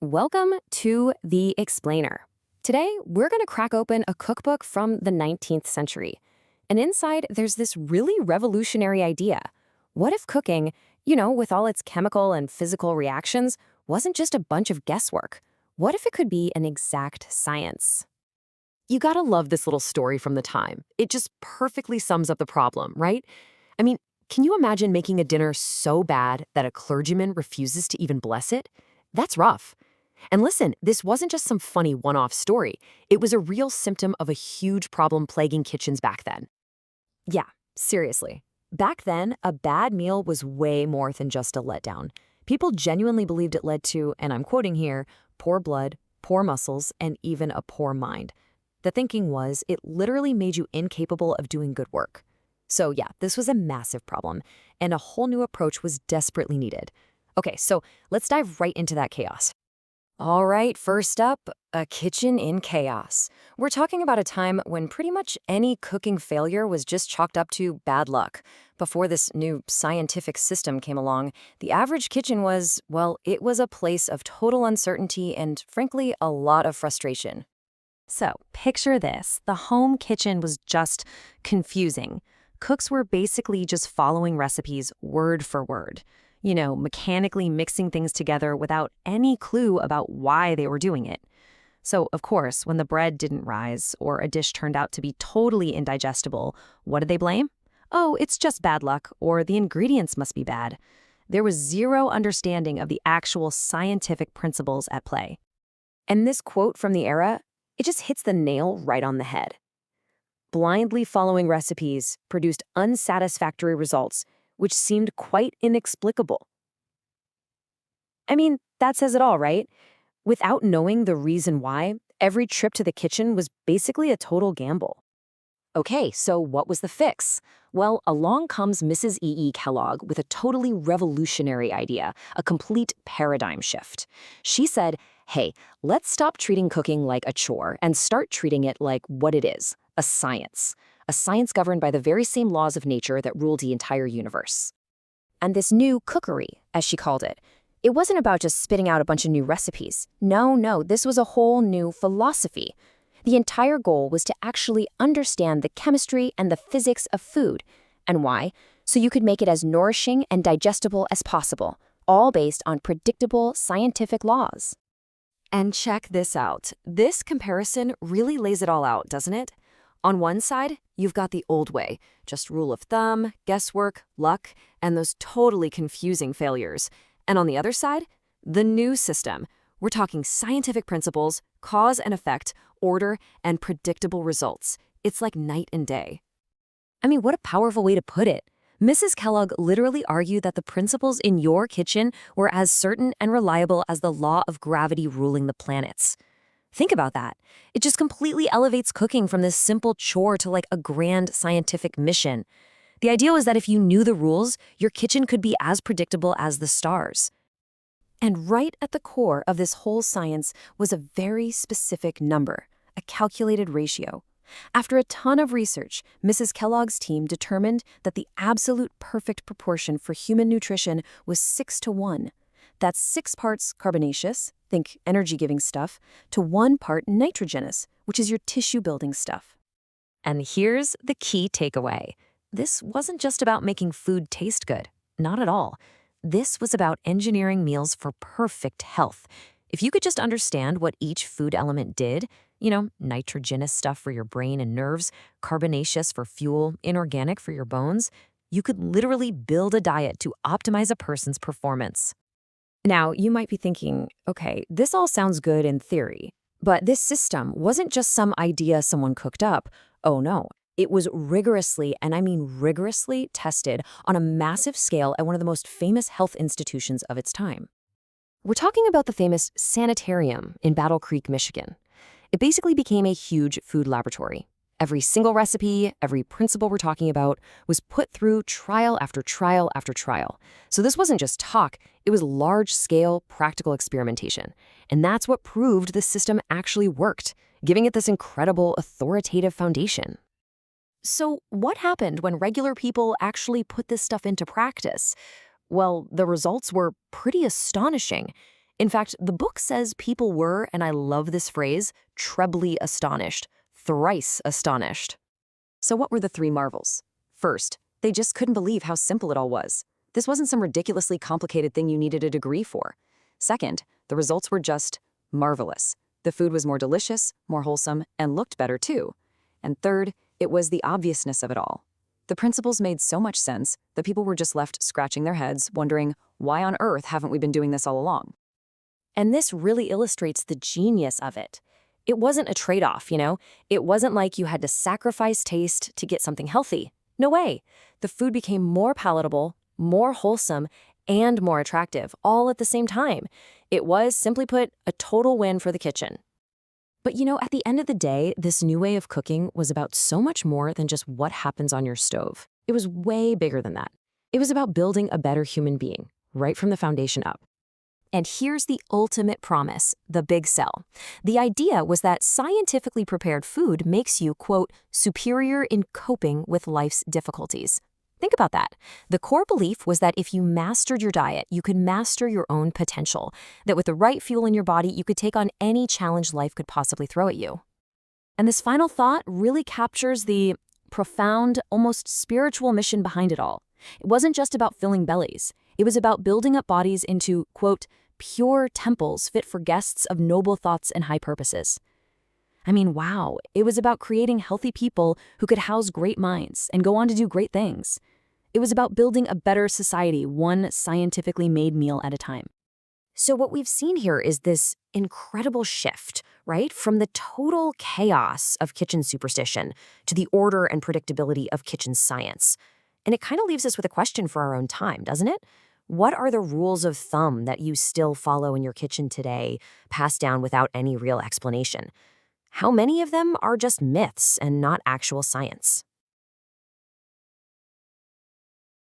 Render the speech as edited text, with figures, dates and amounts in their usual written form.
Welcome to The Explainer. Today, we're going to crack open a cookbook from the 19th century. And inside, there's this really revolutionary idea. What if cooking, with all its chemical and physical reactions, wasn't just a bunch of guesswork? What if it could be an exact science? You gotta love this little story from the time. It just perfectly sums up the problem, right? I mean, can you imagine making a dinner so bad that a clergyman refuses to even bless it? That's rough. And listen, this wasn't just some funny one-off story. It was a real symptom of a huge problem plaguing kitchens back then. Yeah, seriously. Back then, a bad meal was way more than just a letdown. People genuinely believed it led to, and I'm quoting here, poor blood, poor muscles, and even a poor mind. The thinking was it literally made you incapable of doing good work. So yeah, this was a massive problem, and a whole new approach was desperately needed. Okay, so let's dive right into that chaos. All right, first up, a kitchen in chaos. We're talking about a time when pretty much any cooking failure was just chalked up to bad luck. Before this new scientific system came along, the average kitchen was, well, it was a place of total uncertainty and, frankly, a lot of frustration. So, picture this. The home kitchen was just confusing. Cooks were basically just following recipes word for word. Mechanically mixing things together without any clue about why they were doing it. So, of course, when the bread didn't rise or a dish turned out to be totally indigestible, what did they blame? Oh, it's just bad luck, or the ingredients must be bad. There was zero understanding of the actual scientific principles at play. And this quote from the era, it just hits the nail right on the head. Blindly following recipes produced unsatisfactory results, which seemed quite inexplicable. I mean, that says it all, right? Without knowing the reason why, every trip to the kitchen was basically a total gamble. Okay, so what was the fix? Well, along comes Mrs. Kellogg with a totally revolutionary idea, a complete paradigm shift. She said, hey, let's stop treating cooking like a chore and start treating it like what it is, a science. A science governed by the very same laws of nature that ruled the entire universe. And this new cookery, as she called it wasn't about just spitting out a bunch of new recipes. No, this was a whole new philosophy. The entire goal was to actually understand the chemistry and the physics of food. And why? So you could make it as nourishing and digestible as possible, all based on predictable scientific laws. And check this out. This comparison really lays it all out, doesn't it? On one side, you've got the old way, just rule of thumb, guesswork, luck, and those totally confusing failures. And on the other side, the new system. We're talking scientific principles, cause and effect, order, and predictable results. It's like night and day. I mean, what a powerful way to put it. Mrs. Kellogg literally argued that the principles in your kitchen were as certain and reliable as the law of gravity ruling the planets. Think about that. It just completely elevates cooking from this simple chore to like a grand scientific mission. The idea was that if you knew the rules, your kitchen could be as predictable as the stars. And right at the core of this whole science was a very specific number, a calculated ratio. After a ton of research, Mrs. Kellogg's team determined that the absolute perfect proportion for human nutrition was 6-to-1. That's 6 parts carbonaceous, think energy-giving stuff, to 1 part nitrogenous, which is your tissue-building stuff. And here's the key takeaway. This wasn't just about making food taste good. Not at all. This was about engineering meals for perfect health. If you could just understand what each food element did, nitrogenous stuff for your brain and nerves, carbonaceous for fuel, inorganic for your bones, you could literally build a diet to optimize a person's performance. Now, you might be thinking, okay, this all sounds good in theory, but this system wasn't just some idea someone cooked up. Oh no, it was rigorously, and I mean rigorously, tested on a massive scale at one of the most famous health institutions of its time. We're talking about the famous sanitarium in Battle Creek, Michigan. It basically became a huge food laboratory. Every single recipe, every principle we're talking about was put through trial after trial after trial. So this wasn't just talk, it was large-scale, practical experimentation. And that's what proved the system actually worked, giving it this incredible authoritative foundation. So what happened when regular people actually put this stuff into practice? Well, the results were pretty astonishing. In fact, the book says people were, and I love this phrase, trebly astonished, thrice astonished. So what were the three marvels? First, they just couldn't believe how simple it all was. This wasn't some ridiculously complicated thing you needed a degree for. Second, the results were just marvelous. The food was more delicious, more wholesome, and looked better too. And third, it was the obviousness of it all. The principles made so much sense that people were just left scratching their heads, wondering, why on earth haven't we been doing this all along? And this really illustrates the genius of it. It wasn't a trade-off, It wasn't like you had to sacrifice taste to get something healthy. No way. The food became more palatable, more wholesome, and more attractive, all at the same time. It was, simply put, a total win for the kitchen. But at the end of the day, this new way of cooking was about so much more than just what happens on your stove. It was way bigger than that. It was about building a better human being, right from the foundation up. And here's the ultimate promise, the big sell. The idea was that scientifically prepared food makes you, quote, superior in coping with life's difficulties. Think about that. The core belief was that if you mastered your diet, you could master your own potential, that with the right fuel in your body, you could take on any challenge life could possibly throw at you. And this final thought really captures the profound, almost spiritual mission behind it all. It wasn't just about filling bellies. It was about building up bodies into, quote, pure temples fit for guests of noble thoughts and high purposes. I mean, wow, it was about creating healthy people who could house great minds and go on to do great things. It was about building a better society, one scientifically made meal at a time. So what we've seen here is this incredible shift, right? From the total chaos of kitchen superstition to the order and predictability of kitchen science. And it kind of leaves us with a question for our own time, doesn't it? What are the rules of thumb that you still follow in your kitchen today, passed down without any real explanation? How many of them are just myths and not actual science?